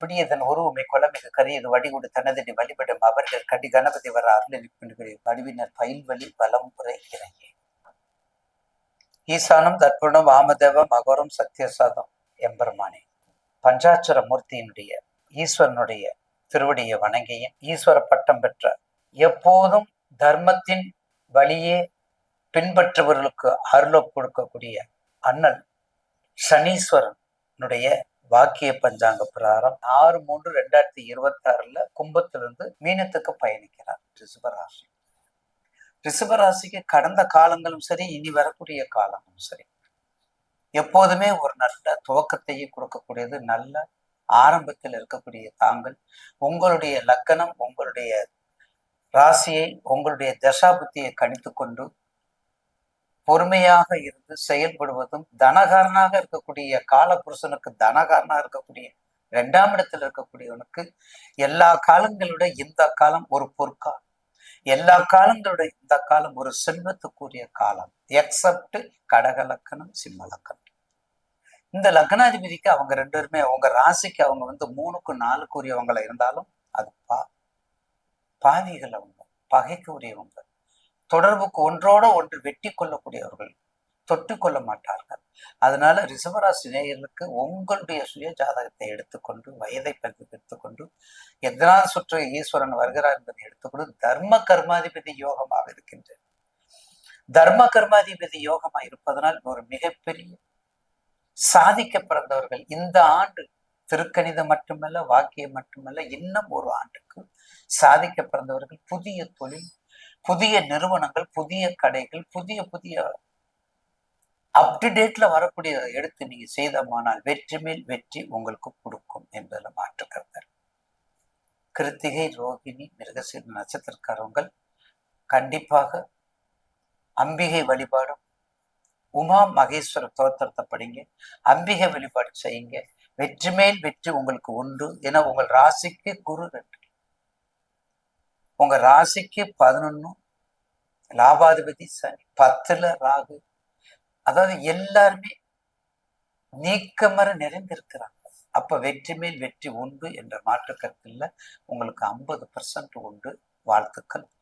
பிடியதன் உருவமை குளமிகு கரியது வடிகுடு தனதடி வழிபடும் அவர்கள் கடி கணபதி வர அருளில் வடிவினர் பயில்வழி வலம் புரை இறங்கி ஈசானம் தற்புணம் வாமதேவம் அகோரம் சத்தியசாதம் எம்பெருமானே. பஞ்சாட்சர மூர்த்தியினுடைய ஈஸ்வரனுடைய திருவடியை வணங்கியும் ஈஸ்வர பட்டம் பெற்ற எப்போதும் தர்மத்தின் வழியே பின்பற்றுபவர்களுக்கு அருள கொடுக்கக்கூடிய அண்ணல் சனீஸ்வரனுடைய வாக்கிய பஞ்சாங்க பிரகாரம் 6/3/2026 கும்பத்திலிருந்து மீனத்துக்கு பயணிக்கிறார் ரிஷபராசி. ரிஷபராசிக்கு கடந்த காலங்களும் சரி, இனி வரக்கூடிய காலங்களும் சரி, எப்போதுமே ஒரு நல்ல துவக்கத்தையே கொடுக்கக்கூடியது. நல்ல ஆரம்பத்தில் இருக்கக்கூடிய தாங்கள் உங்களுடைய லக்கணம், உங்களுடைய ராசியை, உங்களுடைய தசாபுத்தியை கணித்து கொண்டு பொறுமையாக இருந்து செயல்படுவதும், தனகாரனாக இருக்கக்கூடிய காலபுருஷனுக்கு தனகாரனாக இருக்கக்கூடிய 2ஆம் இடத்தில் இருக்கக்கூடியவனுக்கு எல்லா காலங்களோட இந்த காலம் ஒரு பொற்காலம், எல்லா காலங்களோட இந்த காலம் ஒரு செல்வத்துக்குரிய காலம், எக்ஸப்ட் கடக லக்கணம், சிம்ம லக்கணம். இந்த லக்னாதிபதிக்கு அவங்க 2 பேருமே அவங்க ராசிக்கு அவங்க 3க்கு 4க்கு உரியவங்களா இருந்தாலும் அது பாவிகள், அவங்க பகைக்கு உரியவங்க, தொடர்புக்கு ஒன்றோட ஒன்று வெட்டி கொள்ளக்கூடியவர்கள், தொட்டு கொள்ள மாட்டார்கள். அதனால ரிஷபராசி நேயர்களுக்கு உங்களுடைய சுய ஜாதகத்தை எடுத்துக்கொண்டு, வயதை பற்றி எடுத்துக்கொண்டு, எத்தனாவது சுற்று ஈஸ்வரன் வருகிறார் என்பதை எடுத்துக்கொண்டு தர்ம கர்மாதிபதி யோகமாக இருக்கின்றது. தர்ம கர்மாதிபதி யோகமாக இருப்பதனால் ஒரு மிகப்பெரிய சாதிக்க பிறந்தவர்கள் இந்த ஆண்டு திருக்கணிதம் மட்டுமல்ல, வாக்கியம் மட்டுமல்ல, இன்னும் ஒரு ஆண்டுக்கு சாதிக்க பிறந்தவர்கள் புதிய தொழில், புதிய நிறுவனங்கள், புதிய கடைகள், புதிய புதிய அப்டுடேட்ல வரக்கூடிய எடுத்து நீங்க செய்தமானால் வெற்றி மேல் வெற்றி உங்களுக்கு கொடுக்கும் என்பதில் மாற்றுக்கிறது. கிருத்திகை, ரோகிணி, மிருகசீர நட்சத்திரக்காரவங்கள் கண்டிப்பாக அம்பிகை வழிபாடும் உமா மகேஸ்வர தோத்திரத்தை படிங்க, அம்பிகை வழிபாடு செய்யுங்க. வெற்றி மேல் வெற்றி உங்களுக்கு உண்டு. ஏன்னா உங்கள் ராசிக்கு குரு 2, உங்க ராசிக்கு 11 லாபாதிபதி சனி, 10ல ராகு. அதாவது எல்லாருமே நீக்கமர நிறைந்திருக்கிறாங்க. அப்ப வெற்றி மேல் வெற்றி உண்டு என்ற மாற்று கருத்தில் உங்களுக்கு 50% உண்டு. வாழ்த்துக்கள்.